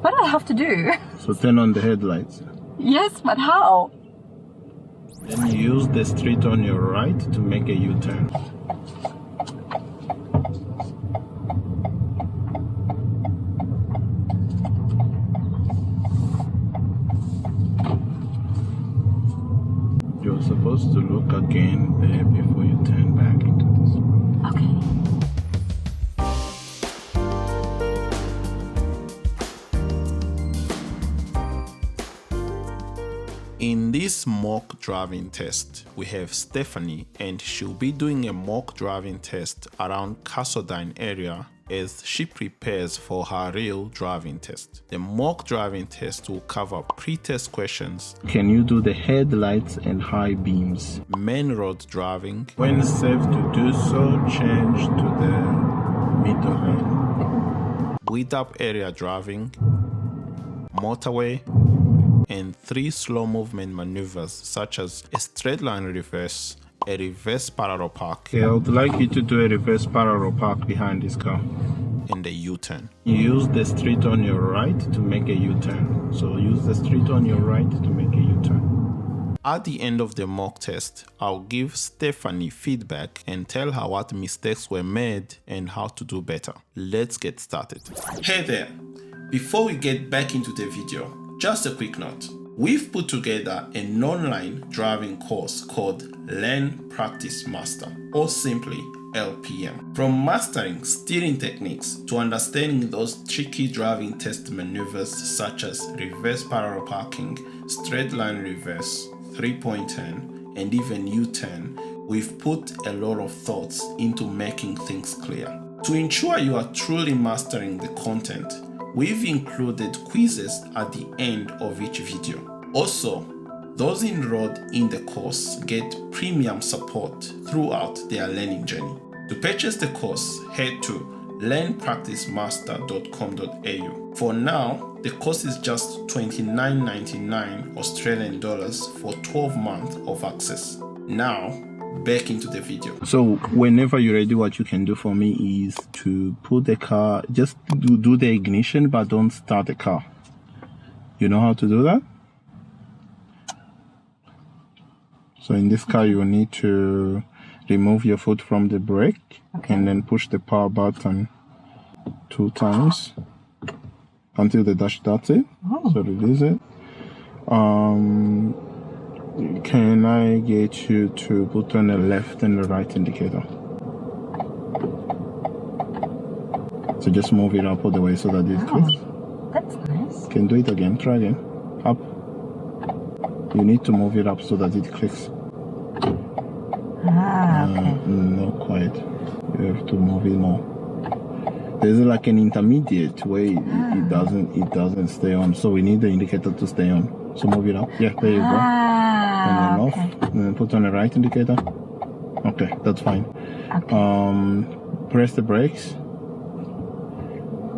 What do I have to do? So turn on the headlights. Yes, but how? Then you use the street on your right to make a U-turn. You're supposed to look again there before you turn back into this road. Okay. In this mock driving test, we have Stefanie, and she'll be doing a mock driving test around Carseldine area as she prepares for her real driving test. The mock driving test will cover pre-test questions. Can you do the headlights and high beams? Main road driving. When safe to do so, change to the middle lane. Width up area driving. Motorway. And 3 slow movement maneuvers such as a straight line reverse, a reverse parallel park. Okay, I would like you to do a reverse parallel park behind this car. And a U-turn. You use the street on your right to make a U-turn. So use the street on your right to make a U-turn. At the end of the mock test, I'll give Stefanie feedback and tell her what mistakes were made and how to do better. Let's get started. Hey there! Before we get back into the video, just a quick note. We've put together an online driving course called Learn Practice Master, or simply LPM. From mastering steering techniques to understanding those tricky driving test maneuvers such as reverse parallel parking, straight line reverse, 3-point turn, and even U-turn, we've put a lot of thoughts into making things clear. To ensure you are truly mastering the content, we've included quizzes at the end of each video. Also, those enrolled in the course get premium support throughout their learning journey. To purchase the course, head to learnpracticemaster.com.au. For now, the course is just $29.99 Australian dollars for 12 months of access. Now, back into the video. So whenever you're ready, what you can do for me is to put the car, just do the ignition, but don't start the car. You know how to do that? So in this car, you will need to remove your foot from the brake, okay, and then push the power button 2 times until the dash starts it. Oh. So release it. Can I get you to put on the left and the right indicator? So just move it up all the way so that it clicks. That's nice. Can do it again. Try again. Up. You need to move it up so that it clicks. Okay. Not quite. You have to move it more. There's like an intermediate where it doesn't stay on. So we need the indicator to stay on. So move it up. Yeah, there you go. And then off. And then put on the right indicator. Okay, that's fine. Okay. Press the brakes.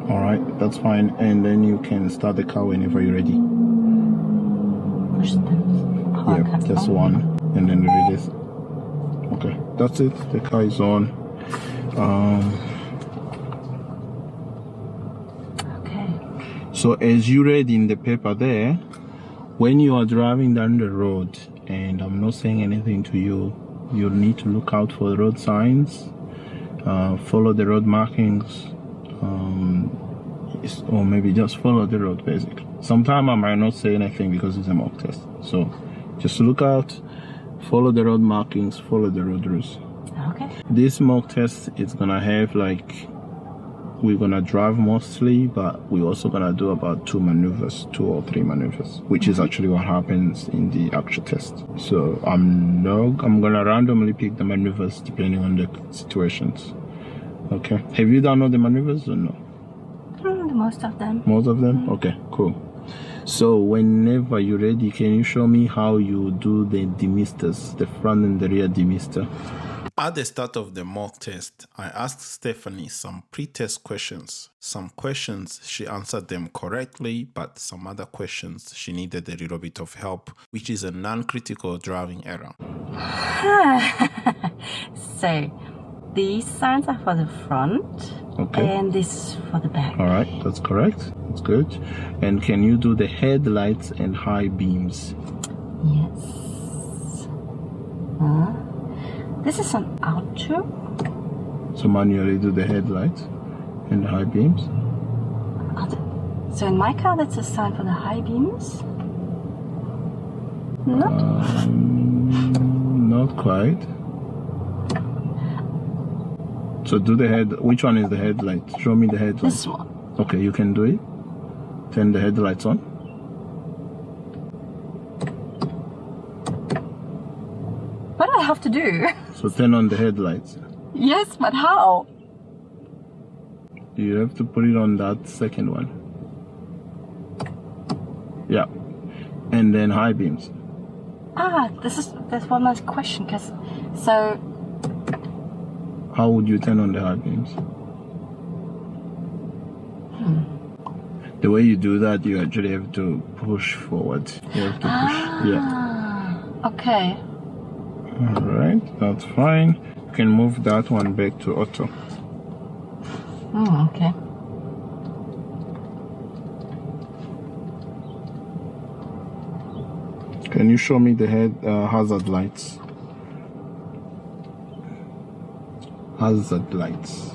Alright, that's fine. And then you can start the car whenever you're ready. Push the power cut just on. one. And then release. Okay, that's it. The car is on. Okay. So as you read in the paper there, when you are driving down the road, and I'm not saying anything to you, you'll need to look out for the road signs, follow the road markings, or maybe just follow the road basically. Sometimes I might not say anything because it's a mock test. So just look out, follow the road markings, follow the road rules. Okay. This mock test is gonna have we're gonna drive mostly, but we're also gonna do about 2 or 3 maneuvers, which is actually what happens in the actual test. So I'm gonna randomly pick the maneuvers depending on the situations. Okay. Have you done all the maneuvers or no? Most of them. Most of them? Okay, cool. So whenever you're ready, can you show me how you do the demisters, the front and the rear demister? At the start of the mock test, I asked Stefanie some pre-test questions. Some questions she answered them correctly, but some other questions she needed a little bit of help, which is a non-critical driving error. So, these signs are for the front. Okay. And this for the back. All right, that's correct. That's good. And can you do the headlights and high beams? Yes. This is an auto. So manually do the headlights and the high beams? So in my car, that's a sign for the high beams? Not? Not quite. So do the head. Which one is the headlight? Show me the headlight. This one. Okay, you can do it. Turn the headlights on. What do I have to do? So turn on the headlights. Yes, but how? You have to put it on that second one. Yeah. And then high beams. That's one last question. Cause so. How would you turn on the high beams? The way you do that, you actually have to push forward. You have to push. Yeah. Okay. All right, that's fine. You can move that one back to auto. Okay. Can you show me the hazard lights? Hazard lights.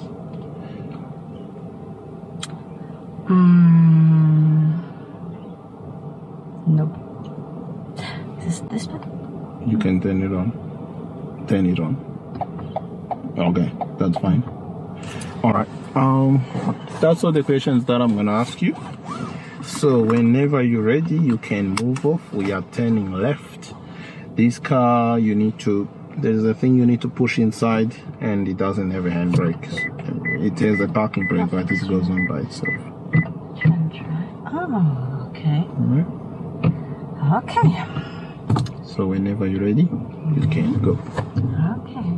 Nope. Is this one? You can turn it on. Turn it on. Okay, that's fine. All right. That's all the questions that I'm gonna ask you. So whenever you're ready, you can move off. We are turning left. This car, there's a thing you need to push inside, and it doesn't have a handbrake. It has a parking brake, but it goes on by itself. Oh, okay. All right. Okay. So whenever you're ready, you can go. Okay.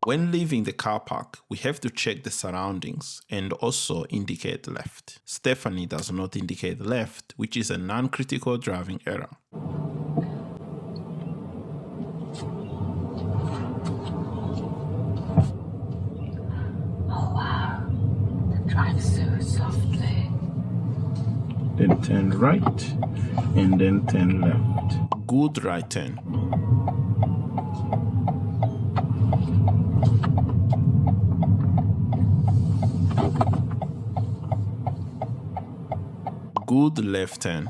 When leaving the car park, we have to check the surroundings and also indicate left. Stefanie does not indicate left, which is a non-critical driving error. Oh wow. Drive so softly. Then turn right, and then turn left. Good right turn. Good left turn.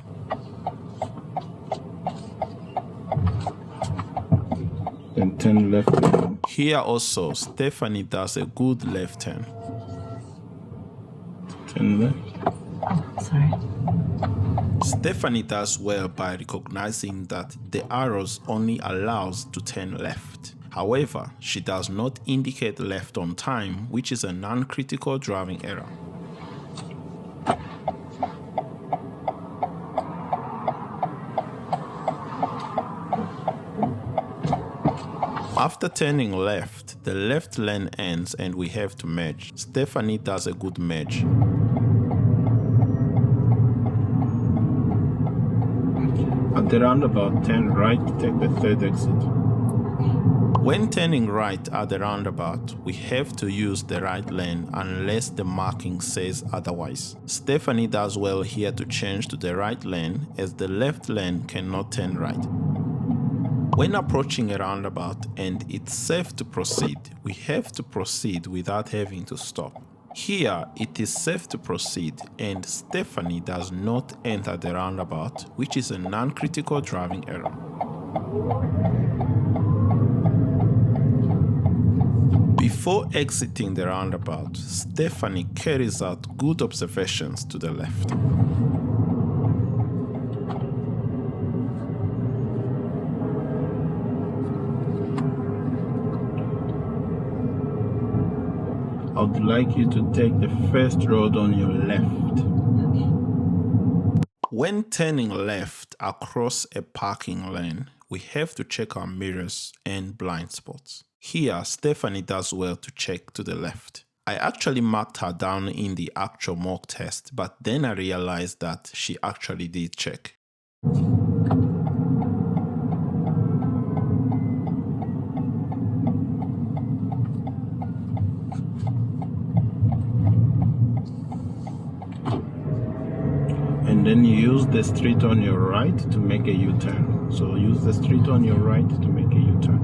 Then turn left again. Here also, Stefanie does a good left turn. Turn left. Oh, sorry. Stefanie does well by recognizing that the arrows only allows to turn left. However, she does not indicate left on time, which is a non-critical driving error. After turning left, the left lane ends and we have to merge. Stefanie does a good merge. At the roundabout, turn right, take the third exit. When turning right at the roundabout, we have to use the right lane unless the marking says otherwise. Stefanie does well here to change to the right lane as the left lane cannot turn right. When approaching a roundabout and it's safe to proceed, we have to proceed without having to stop. Here, it is safe to proceed and Stefanie does not enter the roundabout, which is a non-critical driving error. Before exiting the roundabout, Stefanie carries out good observations to the left. I would like you to take the first road on your left. When turning left across a parking lane, we have to check our mirrors and blind spots. Here, Stefanie does well to check to the left. I actually marked her down in the actual mock test, but then I realized that she actually did check. Then you use the street on your right to make a U-turn. So use the street on your right to make a U-turn.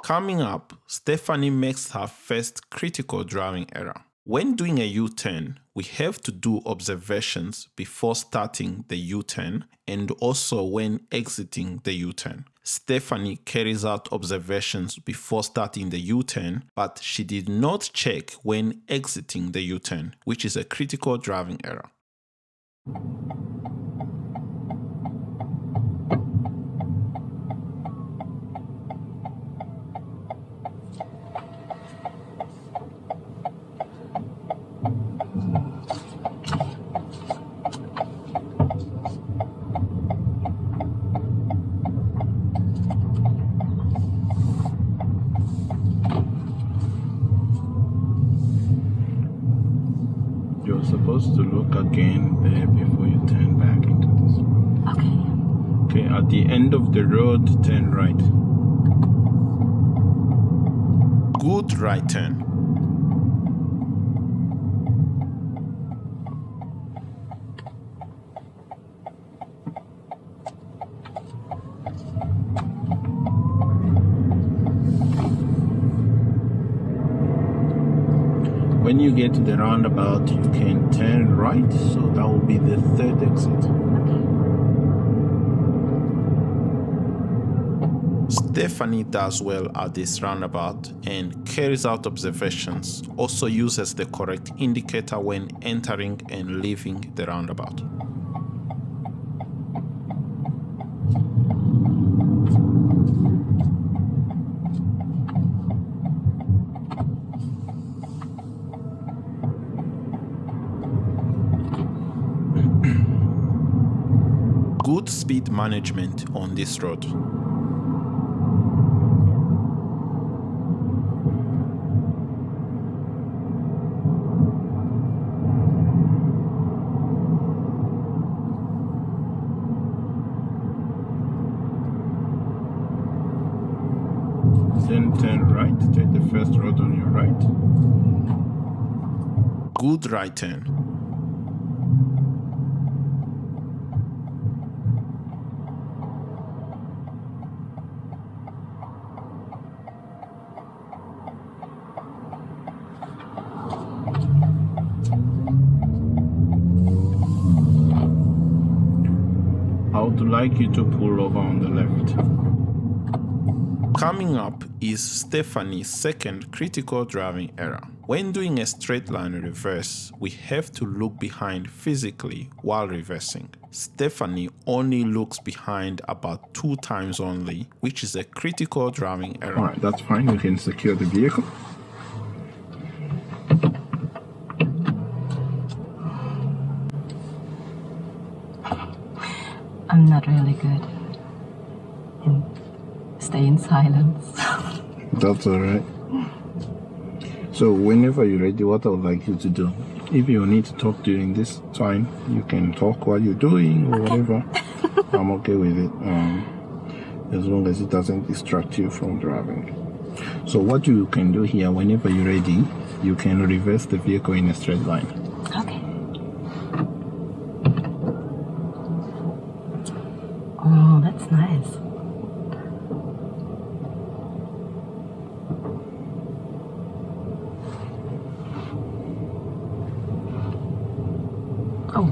Coming up, Stefanie makes her first critical driving error. When doing a U-turn, we have to do observations before starting the U-turn and also when exiting the U-turn. Stefanie carries out observations before starting the U-turn, but she did not check when exiting the U-turn, which is a critical driving error. You're supposed to look again there before you turn back into this road. Okay. Okay, at the end of the road, turn right. Good right turn. When you get to the roundabout, you can turn right, so that will be the third exit. Stefanie does well at this roundabout and carries out observations, also uses the correct indicator when entering and leaving the roundabout. Good speed management on this road. Then turn right, take the first road on your right. Good right turn. I would like you to pull over on the left. Coming up is Stefanie's second critical driving error. When doing a straight line reverse, we have to look behind physically while reversing. Stefanie only looks behind about 2 times only, which is a critical driving error. Alright, that's fine. You can secure the vehicle. I'm not really good in stay in silence. That's alright. So whenever you're ready, what I would like you to do, if you need to talk during this time, you can talk while you're doing or whatever. I'm okay with it, as long as it doesn't distract you from driving. So what you can do here, whenever you're ready, you can reverse the vehicle in a straight line. Okay. Oh, that's nice. Oh.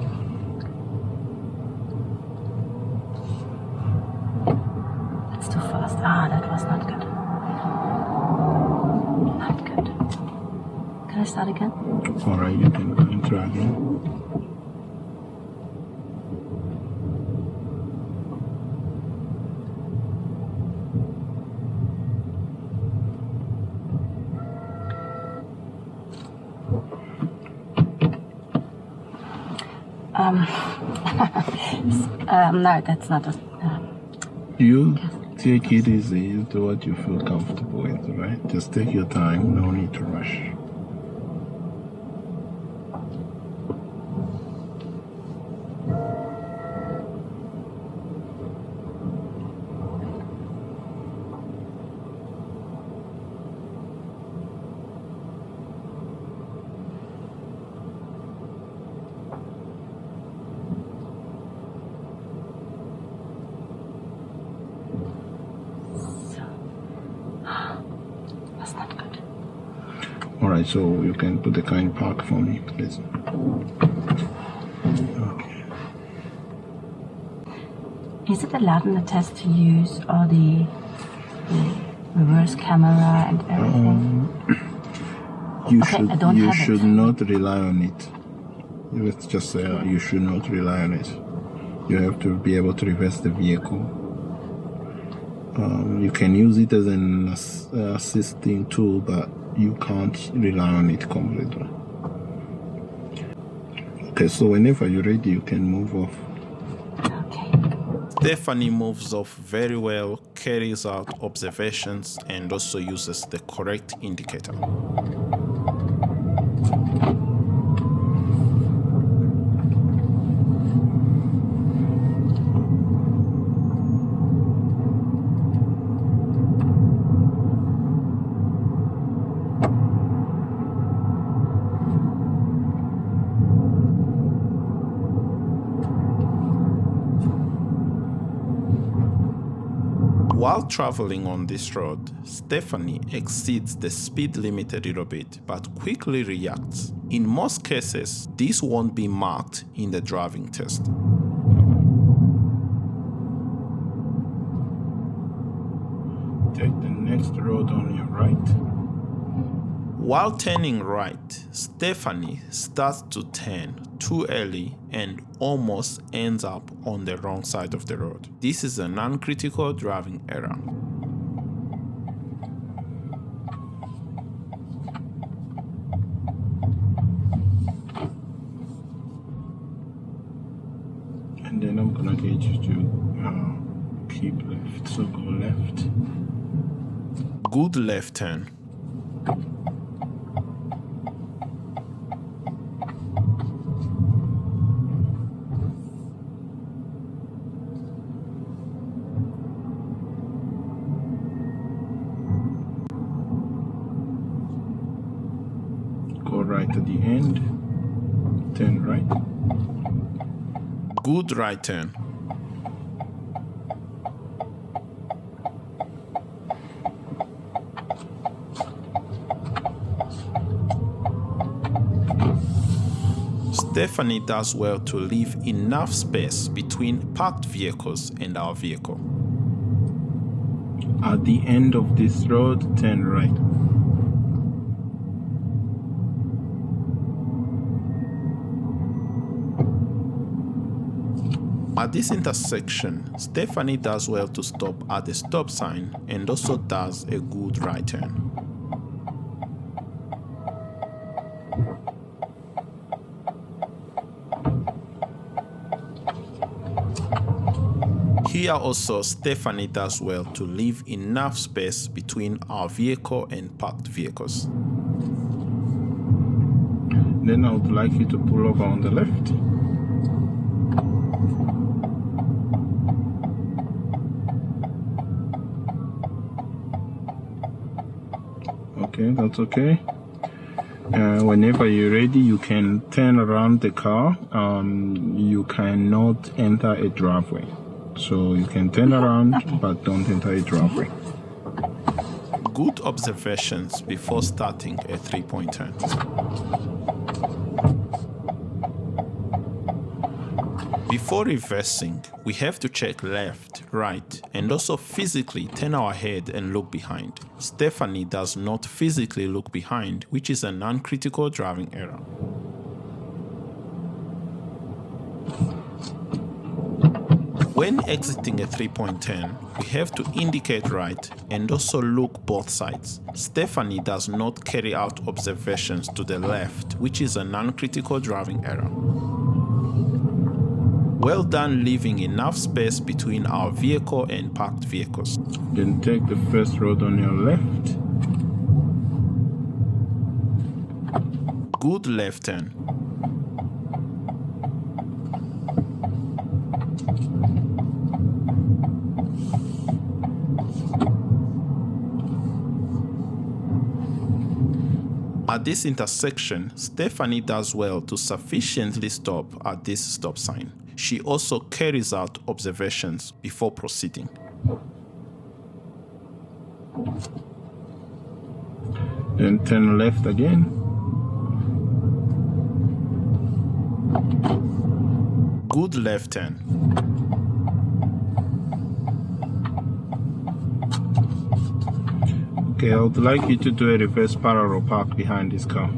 That's too fast. Ah, that was not good. Not good. Can I start again? Alright, you can go and try again. No, that's not a... You take it easy, do what you feel comfortable with, right? Just take your time, no need to rush. All right, so you can put the car in park for me, please. Okay. Is it allowed in the test to use all the reverse camera and everything? You should not rely on it. Let's just say you should not rely on it. You have to be able to reverse the vehicle. You can use it as an assisting tool, but you can't rely on it completely. Okay, so whenever you're ready, you can move off. Okay. Stefanie moves off very well, carries out observations, and also uses the correct indicator. While traveling on this road, Stefanie exceeds the speed limit a little bit but quickly reacts. In most cases, this won't be marked in the driving test. Take the next road on your right. While turning right, Stefanie starts to turn too early and almost ends up on the wrong side of the road. This is a non-critical driving error. And then I'm gonna get you to keep left, so go left. Good left turn. Right at the end, turn right. Good right turn. Stefanie does well to leave enough space between parked vehicles and our vehicle. At the end of this road, turn right. At this intersection, Stefanie does well to stop at the stop sign and also does a good right turn. Here also, Stefanie does well to leave enough space between our vehicle and parked vehicles. Then I would like you to pull over on the left. Okay, that's okay. Whenever you're ready, you can turn around the car. You cannot enter a driveway. So you can turn around, but don't enter a driveway. Good observations before starting a three-point turn. Before reversing, we have to check left, right, and also physically turn our head and look behind. Stefanie does not physically look behind, which is a non-critical driving error. When exiting a three-point turn, we have to indicate right and also look both sides. Stefanie does not carry out observations to the left, which is a non-critical driving error. Well done leaving enough space between our vehicle and parked vehicles. Then take the first road on your left. Good left turn. At this intersection, Stefanie does well to sufficiently stop at this stop sign. She also carries out observations before proceeding. Then turn left again. Good left turn. Okay, I would like you to do a reverse parallel park behind this car.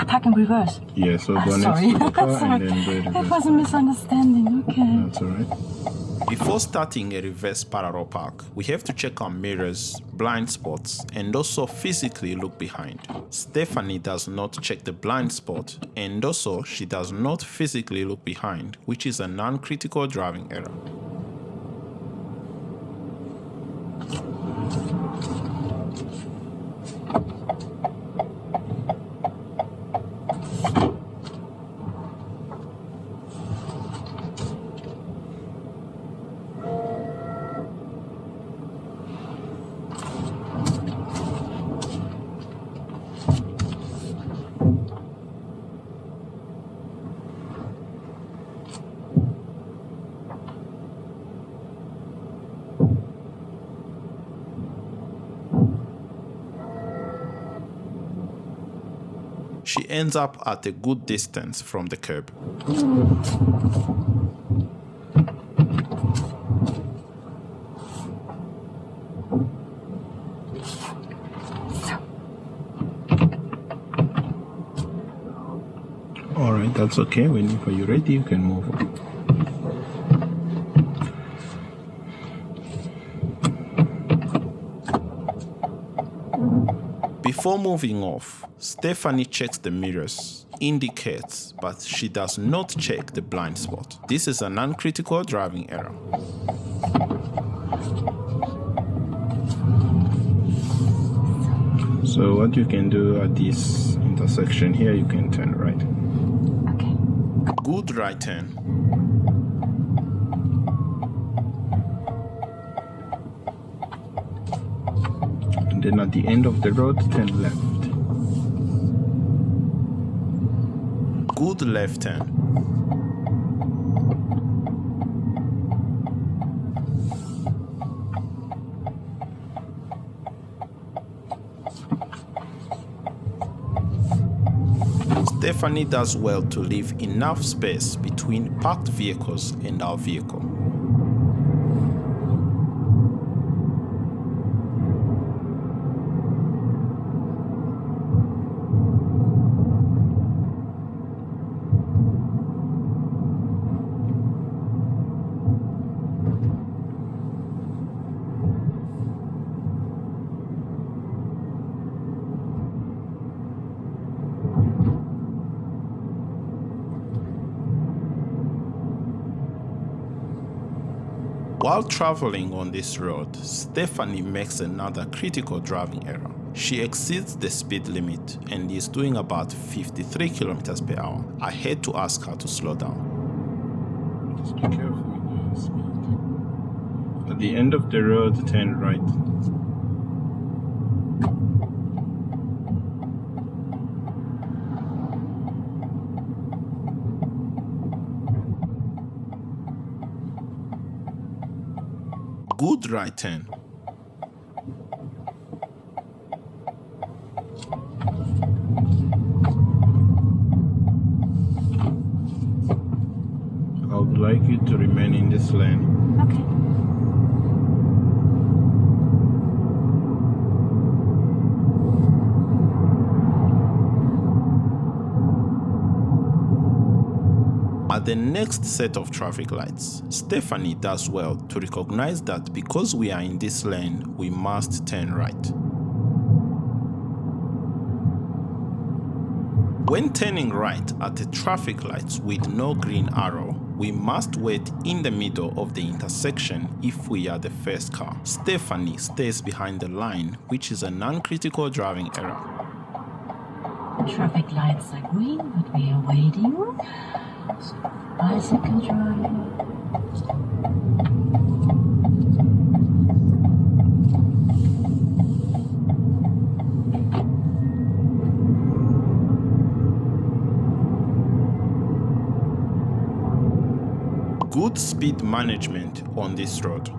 Park in reverse. Yeah, so go Sorry. next to the car Sorry. and then do a reverse. It was a misunderstanding. Okay. That's alright. Before starting a reverse parallel park, we have to check our mirrors, blind spots, and also physically look behind. Stefanie does not check the blind spot, and also she does not physically look behind, which is a non-critical driving error. She ends up at a good distance from the curb. Alright, that's okay. Whenever you're ready, you can move on. Before moving off, Stefanie checks the mirrors, indicates, but she does not check the blind spot. This is a non-critical driving error. So what you can do at this intersection here, you can turn right. Okay. Good right turn. And then at the end of the road, turn left. Good left turn. Stefanie does well to leave enough space between parked vehicles and our vehicle. While traveling on this road, Stefanie makes another critical driving error. She exceeds the speed limit and is doing about 53 kilometers per hour. I had to ask her to slow down. Just be careful with the speed. At the end of the road, turn right. Good right turn. I would like you to remain in this lane. Okay. At the next set of traffic lights, Stefanie does well to recognize that because we are in this lane, we must turn right. When turning right at the traffic lights with no green arrow, we must wait in the middle of the intersection if we are the first car. Stefanie stays behind the line, which is a non-critical driving error. Traffic lights are green, but we are waiting. Bicycle driver. Good speed management on this road.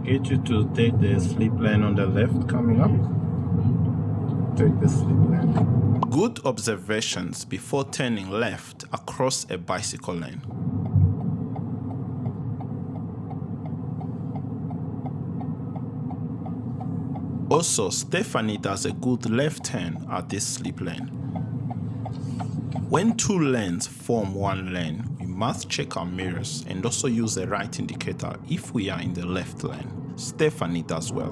get you to take the slip lane on the left coming up. Take the slip lane. Good observations before turning left across a bicycle lane. Also, Stefanie does a good left turn at this slip lane. When two lanes form one lane, we must check our mirrors and also use the right indicator if we are in the left lane. Stefanie does well.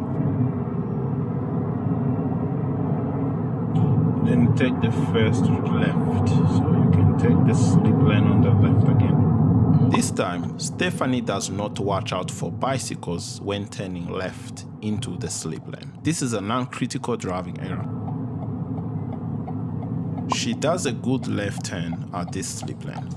Then take the first left, so you can take the slip lane on the left again. This time, Stefanie does not watch out for bicycles when turning left into the slip lane. This is a non-critical driving error. She does a good left turn at this slip lane.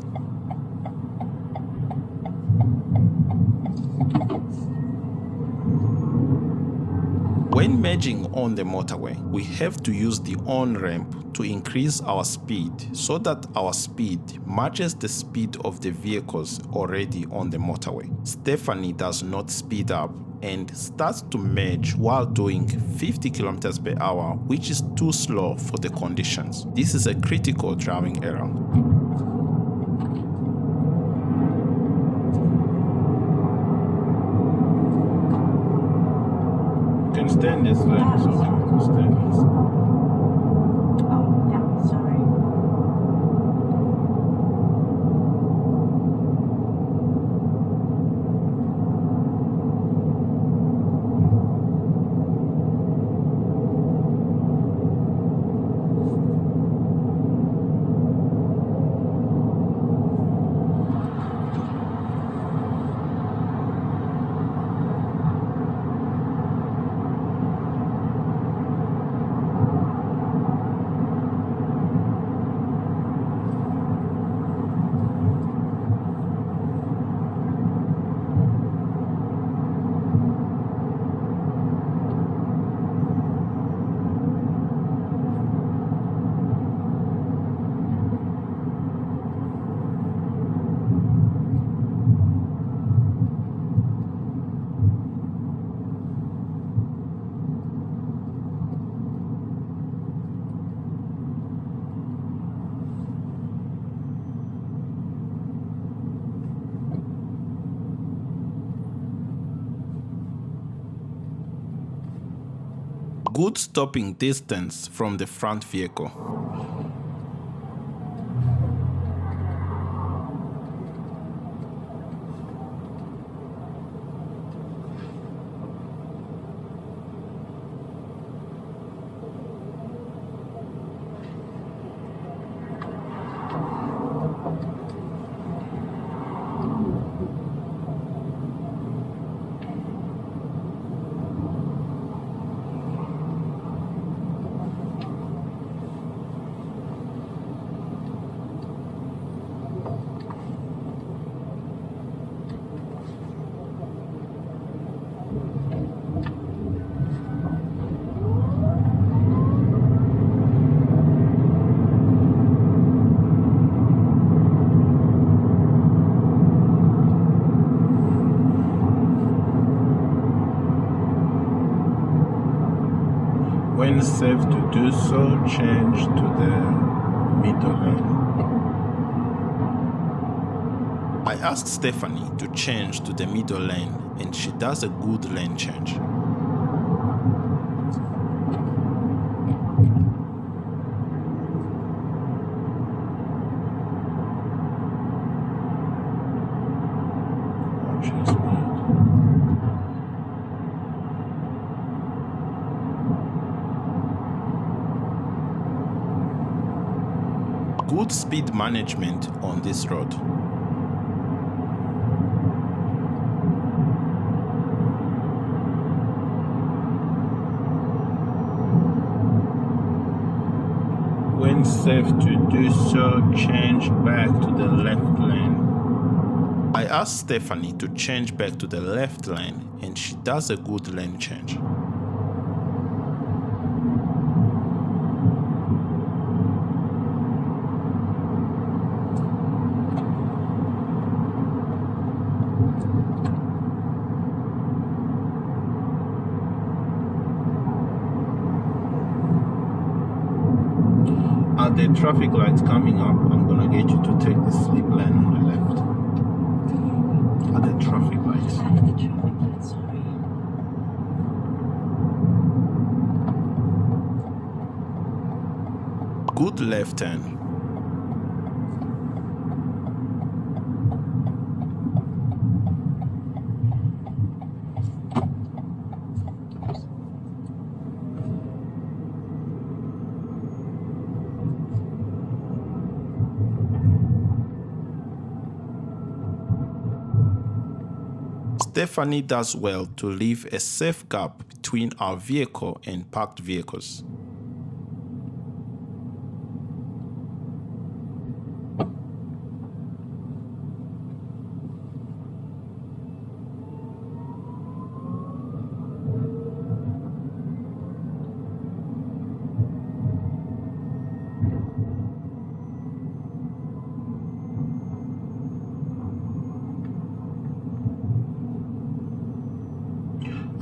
When merging on the motorway, we have to use the on-ramp to increase our speed so that our speed matches the speed of the vehicles already on the motorway. Stefanie does not speed up and starts to merge while doing 50 km per hour, which is too slow for the conditions. This is a critical driving error. You can stay in this lane, so you can stay in this. Oh, yeah, sorry. Good stopping distance from the front vehicle. When safe to do so, change to the middle lane. I asked Stefanie to change to the middle lane and she does a good lane change. Watch your speed. Good speed management on this road. When safe to do so, change back to the left lane. I asked Stefanie to change back to the left lane and she does a good lane change. traffic lights coming up, I'm gonna get you to take the slip lane on the left. At the traffic lights. At the traffic lights, sorry. Good left turn. Stefanie does well to leave a safe gap between our vehicle and parked vehicles.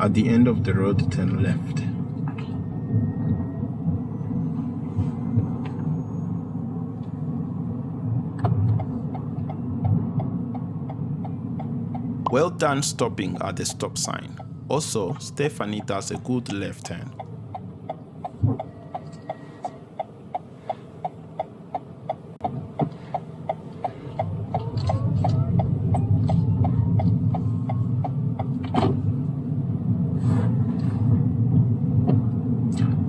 At the end of the road, turn left. Well done stopping at the stop sign. Also, Stefanie does a good left turn.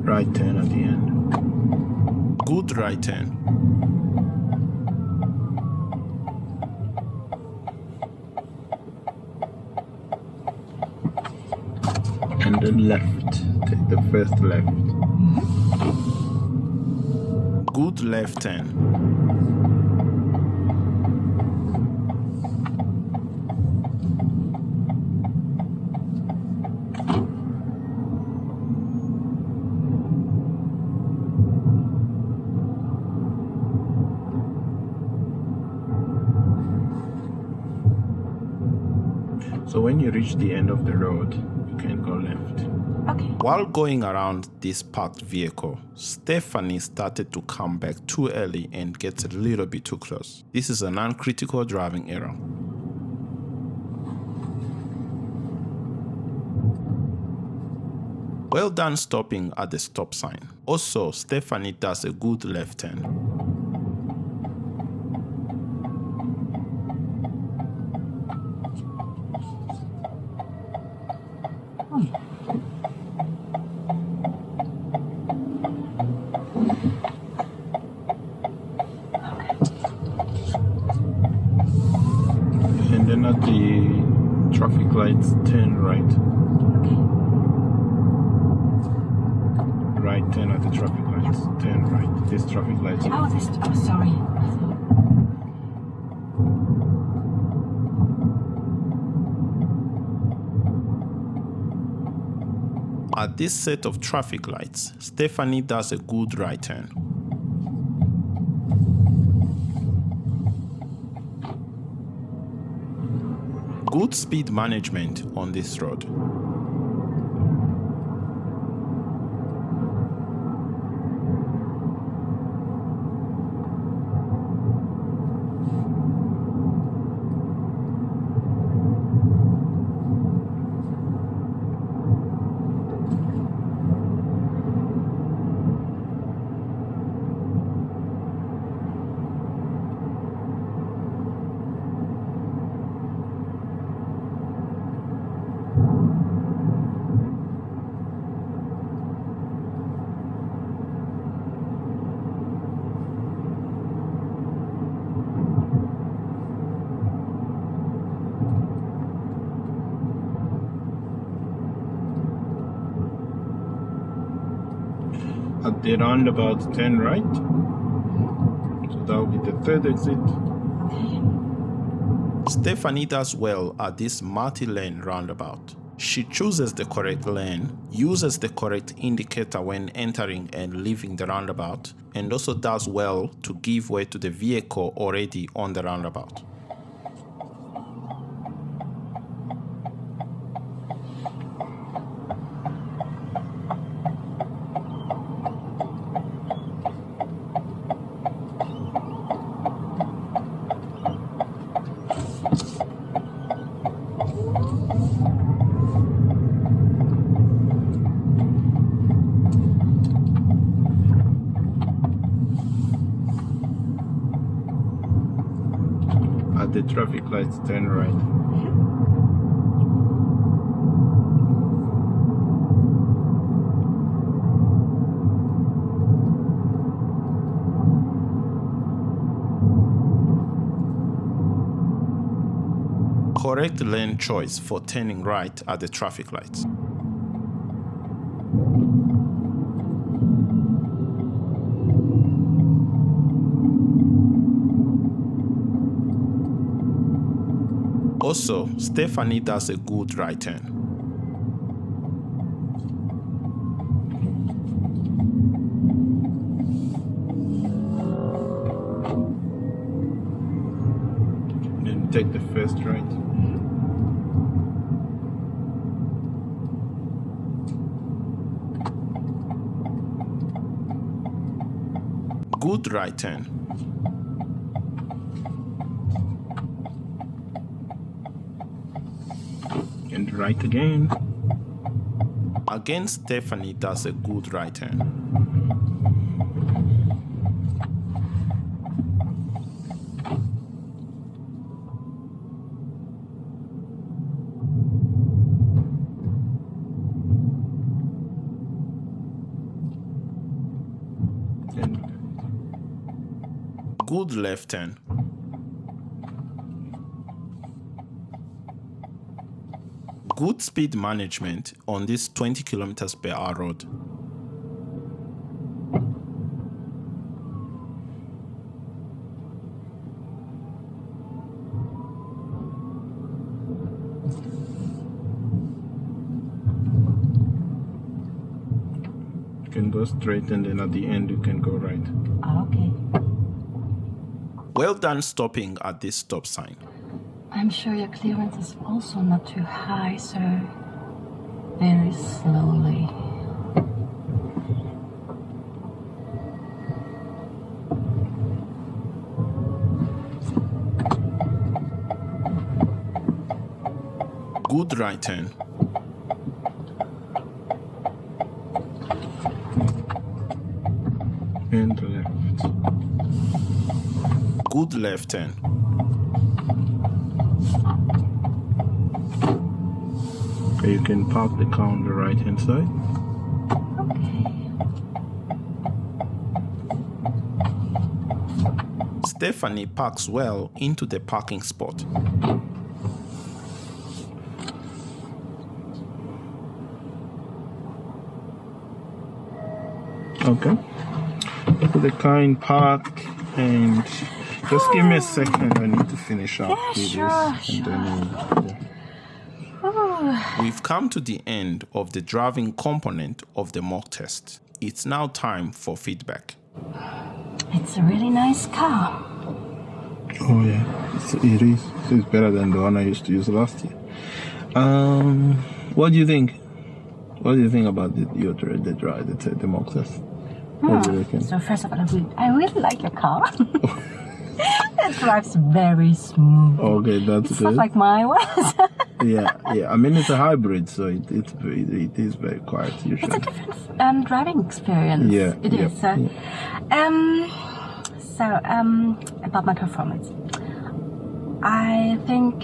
Right turn at the end. Good right turn. And then left. Take the first left. Good left turn. So when you reach the end of the road, you can go left. Okay. While going around this parked vehicle, Stefanie started to come back too early and gets a little bit too close. This is an uncritical driving error. Well done stopping at the stop sign. Also, Stefanie does a good left turn. And then at the traffic lights, turn right. Okay. Right turn at the traffic lights. Turn right. This traffic light. Oh, this. Oh, sorry. At this set of traffic lights, Stefanie does a good right turn. Good speed management on this road. At the roundabout, turn right. So that will be the third exit. Stefanie does well at this multi-lane roundabout. She chooses the correct lane, uses the correct indicator when entering and leaving the roundabout, and also does well to give way to the vehicle already on the roundabout. At the traffic lights, turn right. Correct lane choice for turning right at the traffic lights. Also, Stefanie does a good right turn. Then take the first right. Good right turn. And right again. Again, Stefanie does a good right turn. And Good left turn. Good speed management on this 20 kilometers per hour road. you can go straight, and then at the end you can go right. Okay. Well done stopping at this stop sign. I'm sure your clearance is also not too high, so very slowly. Good right turn. And left. Good left turn. Okay, you can park the car on the right hand side. Stefanie parks well into the parking spot. Okay. Put the car in park, and just give me a second. I need to finish up Yeah, with sure, this. And then We've come to the end of the driving component of the mock test. It's now time for feedback. It's a really nice car. oh yeah, it is. It's better than the one I used to use last year. What do you think? What do you think about the mock test? What do you reckon? So first of all, I really like your car. It drives very smooth. Okay, that's It's good. not like my one. yeah. I mean, it's a hybrid, so it is very quiet usually. It's a different driving experience. Yeah, It yeah, is. So, about my performance, I think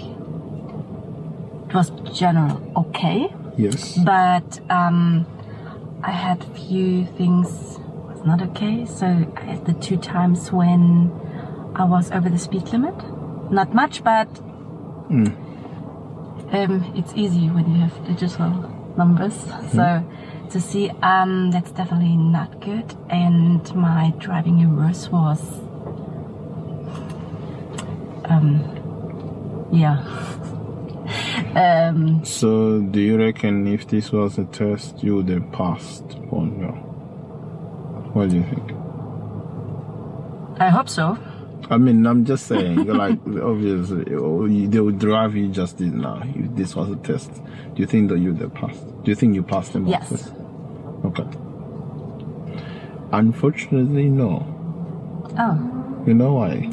it was general okay, Yes. but I had few things was not okay. So the 2 times when I was over the speed limit, not much, but it's easy when you have digital numbers. So to see, that's definitely not good. And my driving in reverse was, So, do you reckon if this was a test, you would have passed or no? What do you think? I hope so. I mean, I'm just saying, like, obviously, they would drive you just did now. If this was a test, do you think that you would have passed? Do you think you passed them? Yes. Okay. Unfortunately, no. Oh, You know why?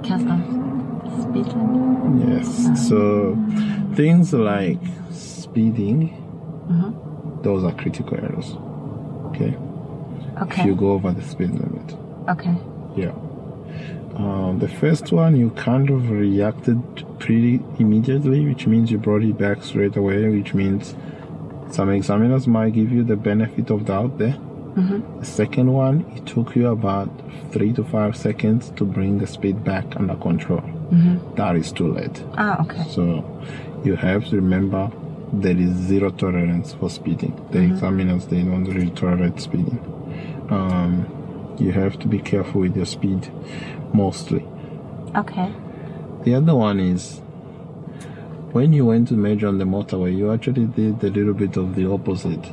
because of speed limit. Yes. So, things like speeding, those are critical errors. Okay? If Okay. you go over the speed limit. Okay. Yeah. The first one, you kind of reacted pretty immediately, which means you brought it back straight away, which means some examiners might give you the benefit of doubt there. The second one, it took you about 3 to 5 seconds to bring the speed back under control. That is too late. Okay. So you have to remember there is zero tolerance for speeding. The examiners, they don't really tolerate speeding. You have to be careful with your speed, mostly. Okay. The other one is, when you went to measure on the motorway, you actually did a little bit of the opposite.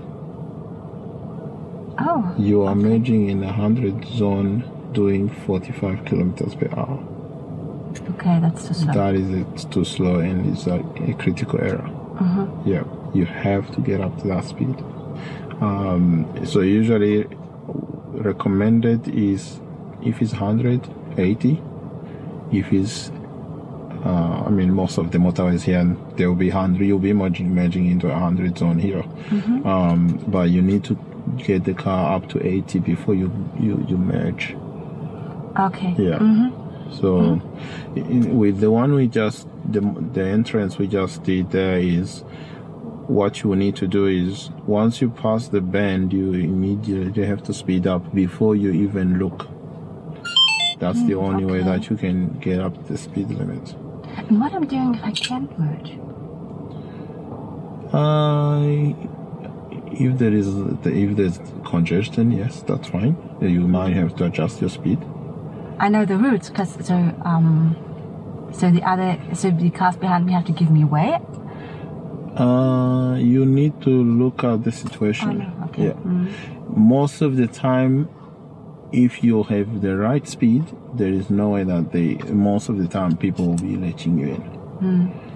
Oh. You are merging in a 100 zone doing 45 kilometers per hour. Okay, that's too slow. That is it's too slow, and it's a critical error. Yeah, you have to get up to that speed. So usually recommended is, if it's 180, if it's most of the motorways here, there will be 100. You'll be merging into a 100 zone here. But you need to get the car up to 80 before you merge. Okay. Yeah. So with the one the entrance we just did there, is what you need to do is, once you pass the bend, you immediately have to speed up before you even look. That's the only way that you can get up the speed limit. And what I'm doing if I can't merge? If there's congestion, yes, that's fine. You might have to adjust your speed. I know the routes, because the cars behind me have to give me way. You need to look at the situation. Okay. Yeah. Most of the time, if you have the right speed, there is no way that most of the time people will be letting you in.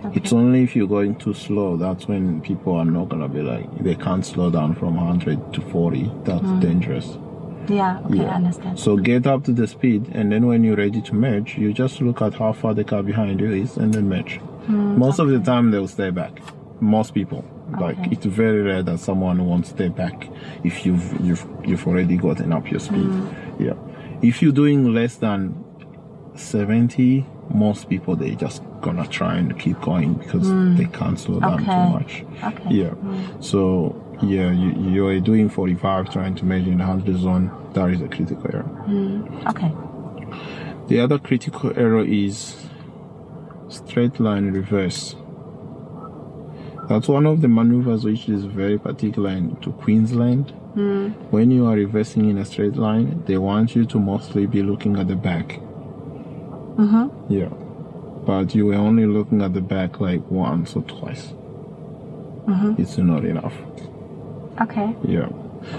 Okay. It's only if you're going too slow, that's when people are not gonna be like, they can't slow down from 100 to 40. That's dangerous. Yeah, okay, I understand. So get up to the speed, and then when you're ready to merge, you just look at how far the car behind you is and then merge. Most of the time they'll stay back. Most people. Like, it's very rare that someone won't stay back if you've already gotten up your speed. Yeah. If you're doing less than 70, most people, they just gonna try and keep going because they can't slow down too much. Okay. Yeah. So yeah, you're doing 45 trying to measure in the 100 zone. That is a critical error. Okay. The other critical error is straight line reverse. That's one of the maneuvers which is very particular to Queensland. When you are reversing in a straight line, they want you to mostly be looking at the back. Yeah. But you were only looking at the back like once or twice. It's not enough. Okay. Yeah.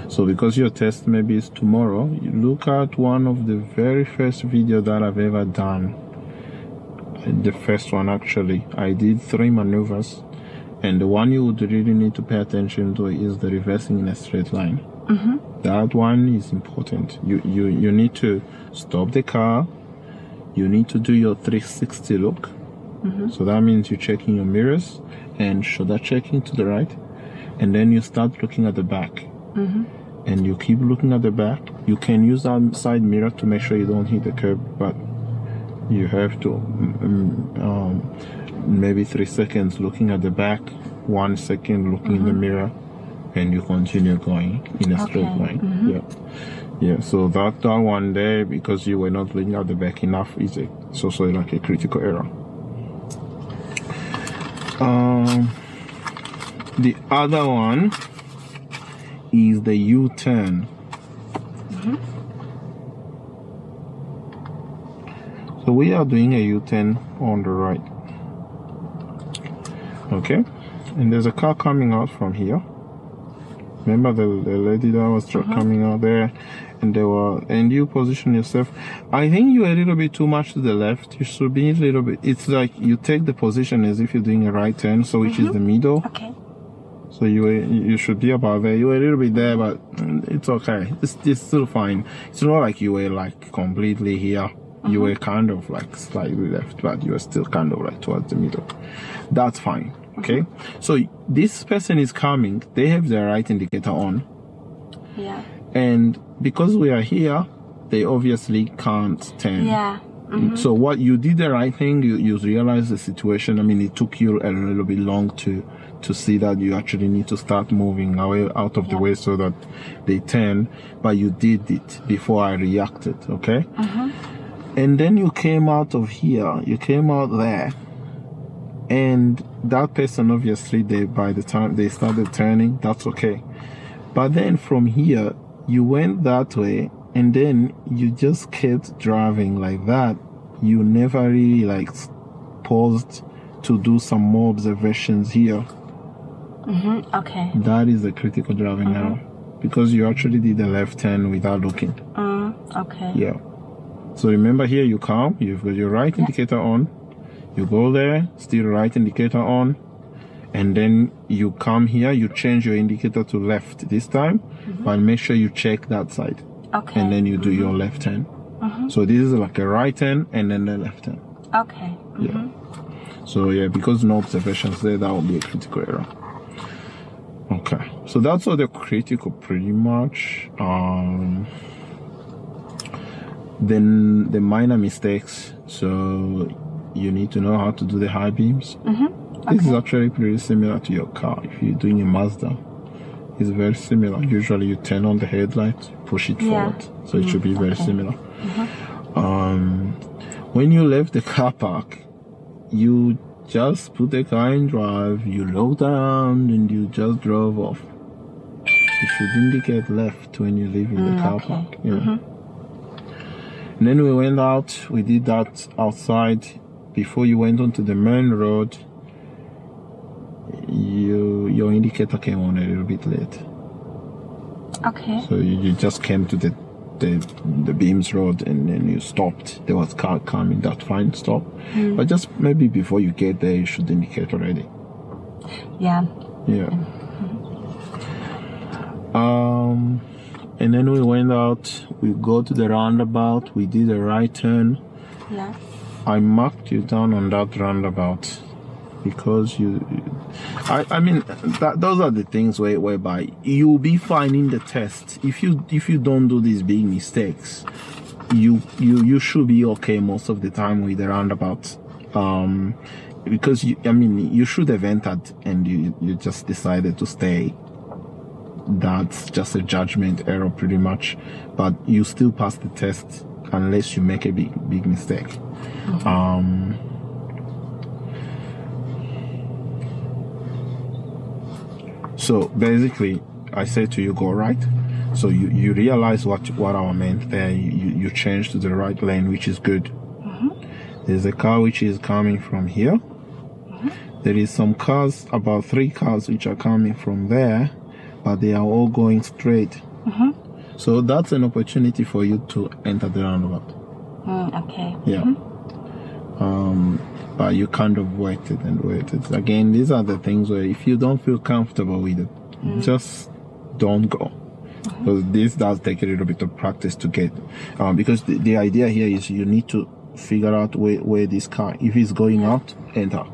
So because your test maybe is tomorrow, you look at one of the very first video that I've ever done. The first one, actually. I did 3 maneuvers. And the one you would really need to pay attention to is the reversing in a straight line. That one is important. You need to stop the car. You need to do your 360 look. So that means you're checking your mirrors and shoulder checking to the right. And then you start looking at the back. And you keep looking at the back. You can use that side mirror to make sure you don't hit the curb, but you have to maybe 3 seconds looking at the back, 1 second looking in the mirror, and you continue going in a straight line. Yeah. So that one there, because you were not looking at the back enough, it's also like a critical error. The other one is the U-turn. So we are doing a U-turn on the right. Okay, and there's a car coming out from here. Remember the lady that was coming out there, and you position yourself. I think you're a little bit too much to the left. You should be a little bit. It's like you take the position as if you're doing a right turn, so which is the middle. Okay. So you should be about there. You were a little bit there, but it's okay. It's still fine. It's not like you were like completely here. You were kind of like slightly left, but you were still kind of like towards the middle. That's fine. Okay. So this person is coming. They have their right indicator on. Yeah. And because we are here, they obviously can't turn. Yeah. So what you did the right thing. You realized the situation. I mean, it took you a little bit long to see that you actually need to start moving away out of the way so that they turn, but you did it before I reacted, okay? And then you came out of here, you came out there, and that person, obviously, by the time they started turning, that's okay. But then from here, you went that way, and then you just kept driving like that. You never really like paused to do some more observations here. Okay. That is the critical driving error, because you actually did the left turn without looking. Okay. Yeah. So remember, here you come, you've got your right indicator on, you go there, still right indicator on, and then you come here, you change your indicator to left this time, but make sure you check that side. Okay. And then you do your left turn. So this is like a right turn and then the left turn. Okay. Yeah. So yeah, because no observations there, that will be a critical error. Okay. So that's all the critical pretty much. Then the minor mistakes. So you need to know how to do the high beams. This is actually pretty similar to your car. If you're doing a Mazda, it's very similar. Usually you turn on the headlights, push it forward. So it should be very similar. When you left the car park, you just put the car in drive, you looked around, and you just drove off. You should indicate left when you leave in the car park. Yeah. And then we went out, we did that outside. Before you went onto the main road, your indicator came on a little bit late. Okay. So you just came to the Beams Road, and then you stopped. There was car coming. That's fine, stop. But just maybe before you get there, you should indicate already. Yeah. Yeah. And then we went out. We go to the roundabout. We did a right turn. Yeah. I marked you down on that roundabout because I mean those are the things whereby you'll be fine in the test. If you don't do these big mistakes, you should be okay most of the time with the roundabout. Because you should have entered and you just decided to stay. That's just a judgment error pretty much, but you still pass the test unless you make a big mistake. So basically, I say to you, go right. So you realize what I meant there. You change to the right lane, which is good. There's a car which is coming from here. There is some cars, about 3 cars, which are coming from there, but they are all going straight. So that's an opportunity for you to enter the roundabout. Okay. Yeah. But you kind of waited. Again, these are the things where if you don't feel comfortable with it, just don't go. Because this does take a little bit of practice to get. Because the idea here is you need to figure out where this car, if it's going out, enter.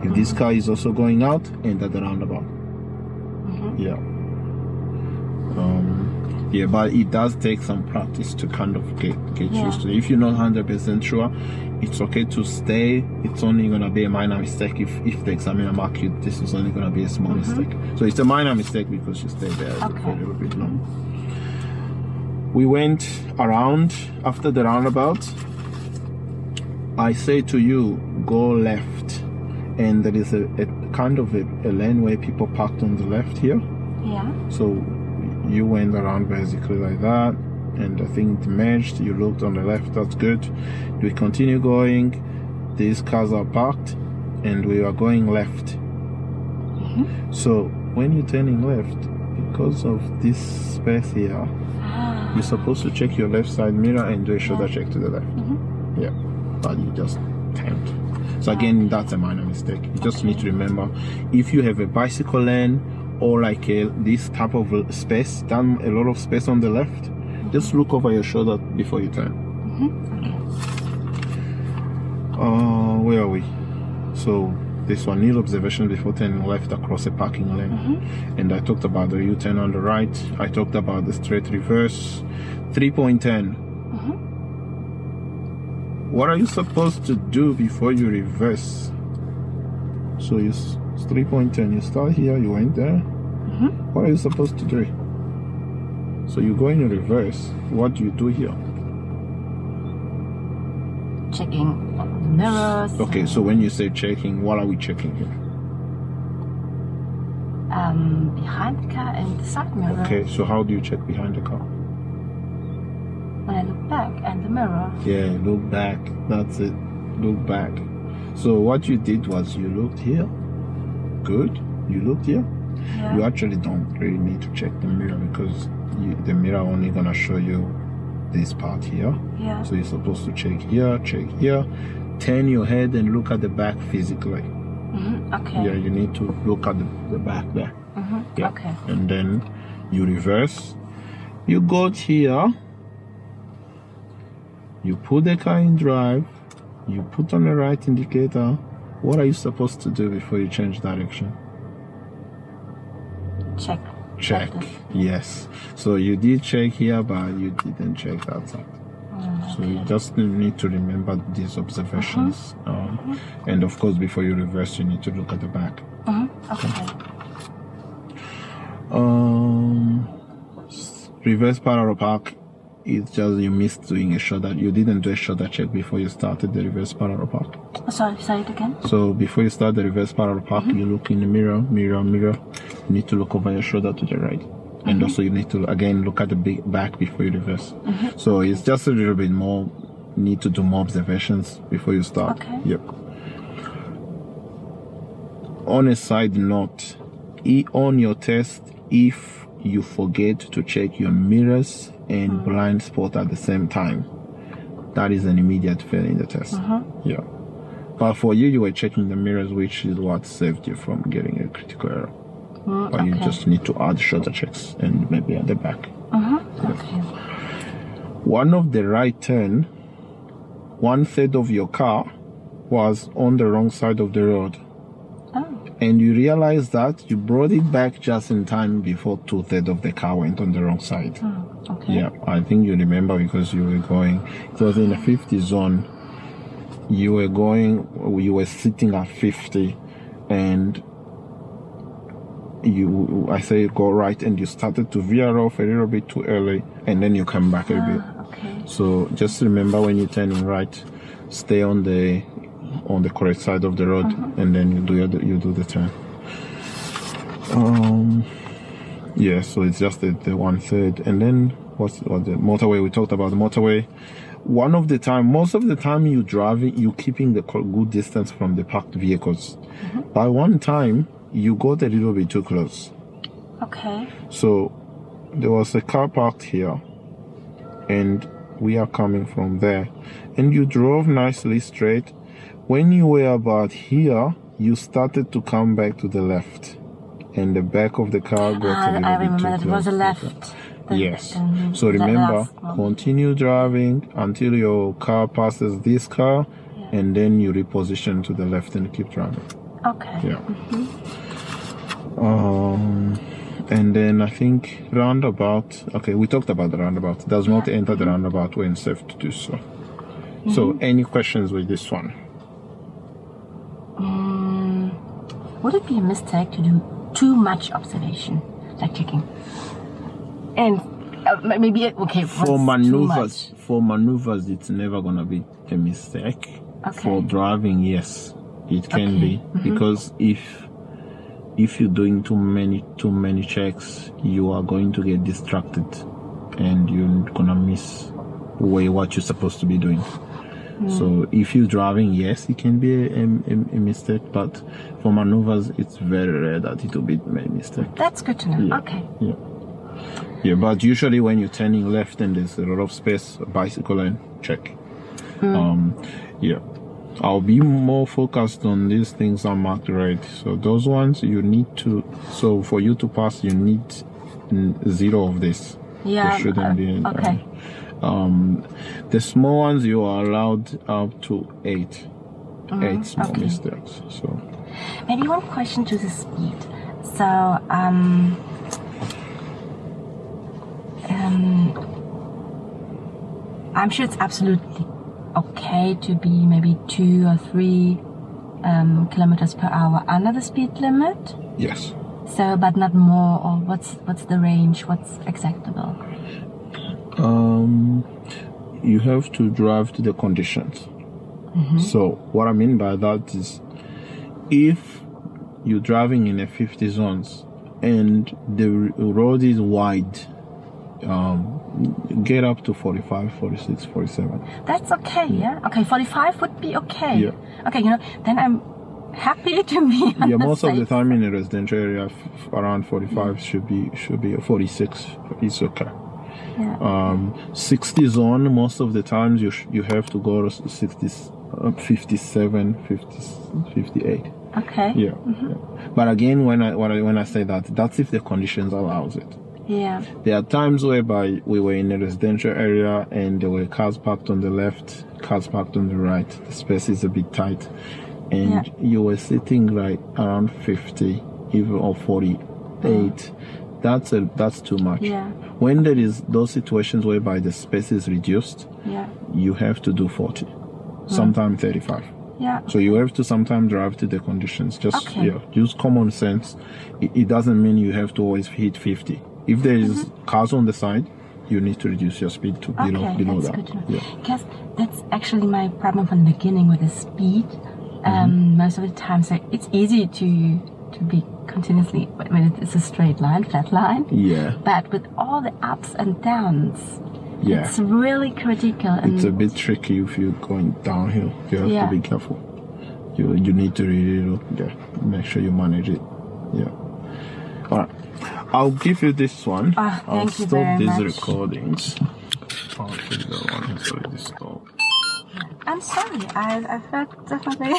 If this car is also going out, enter the roundabout. Yeah. Yeah, but it does take some practice to kind of get used to it. If you're not 100% sure, it's okay to stay. It's only going to be a minor mistake if the examiner marks you. This is only going to be a small mistake. So it's a minor mistake because you stayed there for a little bit long. We went around after the roundabout. I say to you, go left. And there is a kind of a lane where people parked on the left here. Yeah. So you went around basically like that, and I think it merged. You looked on the left, that's good. We continue going. These cars are parked, and we are going left. So when you're turning left, because of this space here, you're supposed to check your left side mirror and do a shoulder check to the left. Yeah, but you just can't. So again, that's a minor mistake. You just need to remember, if you have a bicycle lane or like this type of space, a lot of space on the left, just look over your shoulder before you turn. Where are we? So this one, need observation before turning left across a parking lane. And I talked about the U-turn on the right. I talked about the straight reverse. 3.10. what are you supposed to do before you reverse? So it's 3.10. You start here, you went there. What are you supposed to do? So you go in reverse. What do you do here? Checking the mirrors. Okay, so when you say checking, what are we checking here? Behind the car and the side mirror. Okay, so how do you check behind the car? When I look back and the mirror. Yeah, look back. That's it. Look back. So what you did was you looked here. Good. You looked here. Yeah. You actually don't really need to check the mirror because the mirror only gonna show you this part here. Yeah. So you're supposed to check here, turn your head and look at the back physically. Okay. Yeah, you need to look at the back there. Yeah. Okay. And then you reverse. You go here. You put the car in drive. You put on the right indicator. What are you supposed to do before you change direction? Check. Check. Yes. So you did check here, but you didn't check that side. So you just need to remember these observations. And of course, before you reverse, you need to look at the back. Okay. Reverse parallel park. It's just you missed doing a shoulder. You didn't do a shoulder check before you started the reverse parallel park. Oh, sorry, say it again. So before you start the reverse parallel park, you look in the mirror. You need to look over your shoulder to the right. And also you need to again look at the big back before you reverse. So it's just a little bit more, need to do more observations before you start. Okay. Yep. On a side note, on your test, if you forget to check your mirrors and blind spot at the same time, that is an immediate fail in the test. Yeah. But for you were checking the mirrors, which is what saved you from getting a critical error. But you just need to add shoulder checks and maybe at the back. Okay. One of the right turn, 1/3 of your car was on the wrong side of the road. And you realize that you brought it back just in time before 2/3 of the car went on the wrong side. Okay. Yeah, I think you remember because you were going, it was in a 50 zone. You were sitting at 50 and I say go right and you started to veer off a little bit too early and then you come back a bit. Okay. So just remember when you're turning right, stay on the correct side of the road and then you do the turn. Yeah, so it's just the 1/3. And then what's the motorway? We talked about the motorway. Most of the time you're driving, you're keeping the good distance from the parked vehicles. By one time you got a little bit too close. Okay. So there was a car parked here and we are coming from there and you drove nicely straight. When you were about here, you started to come back to the left and the back of the car got a little I bit remember too that close. it was a left. Yes. So remember, continue driving until your car passes this car and then you reposition to the left and keep driving. Okay. Yeah. And then I think roundabout. Okay, we talked about the roundabout. Does not enter the roundabout when safe to do so. So, any questions with this one? Would it be a mistake to do too much observation, like checking? And maybe for maneuvers, it's never gonna be a mistake. Okay. For driving, yes, it can be because if you're doing too many checks, you are going to get distracted and you're gonna miss what you're supposed to be doing. So if you're driving, yes, it can be a mistake, but for maneuvers, it's very rare that it will be a mistake. That's good to know. Yeah. Okay. Yeah, but usually when you're turning left and there's a lot of space, bicycle lane, check. Yeah. I'll be more focused on these things are marked red. So those ones you need to, so for you to pass, you need 0 of this. Yeah. There shouldn't be. Okay. The small ones you are allowed up to 8. 8 small mistakes. So maybe one question to the speed. So I'm sure it's absolutely okay okay to be maybe 2 or 3 kilometers per hour under the speed limit? Yes. So, but not more, or what's the range? What's acceptable? You have to drive to the conditions. So what I mean by that is, if you're driving in a 50 zones and the road is wide, get up to 45, 46, 47. That's okay, yeah? Okay, 45 would be okay. Yeah. Okay, then I'm happy to be on Yeah, the most of the safe time in a residential area, around 45 should be 46 is okay. Yeah. 60 zone, most of the times you have to go to 60, 57, 50, 58. Okay. Yeah. But again, when I say that, that's if the conditions allows it. Yeah. There are times whereby we were in a residential area and there were cars parked on the left, cars parked on the right. The space is a bit tight, and you were sitting right around 50, even or 48. That's too much. Yeah. When there is those situations whereby the space is reduced, you have to do 40, sometimes 35. Yeah. So you have to sometimes drive to the conditions. Just use common sense. It doesn't mean you have to always hit 50. If there is cars on the side, you need to reduce your speed to below that's that. Good to know. Yeah. Because that's actually my problem from the beginning with the speed. Most of the time, so it's easy to be continuously when it's a straight line, flat line. Yeah. But with all the ups and downs, it's really critical. And it's a bit tricky if you're going downhill. You have to be careful. You need to really make sure you manage it. Yeah. All right. I'll give you this one. I'll stop these recordings. I'll take that one. Sorry, this stop. I'm sorry. I felt definitely.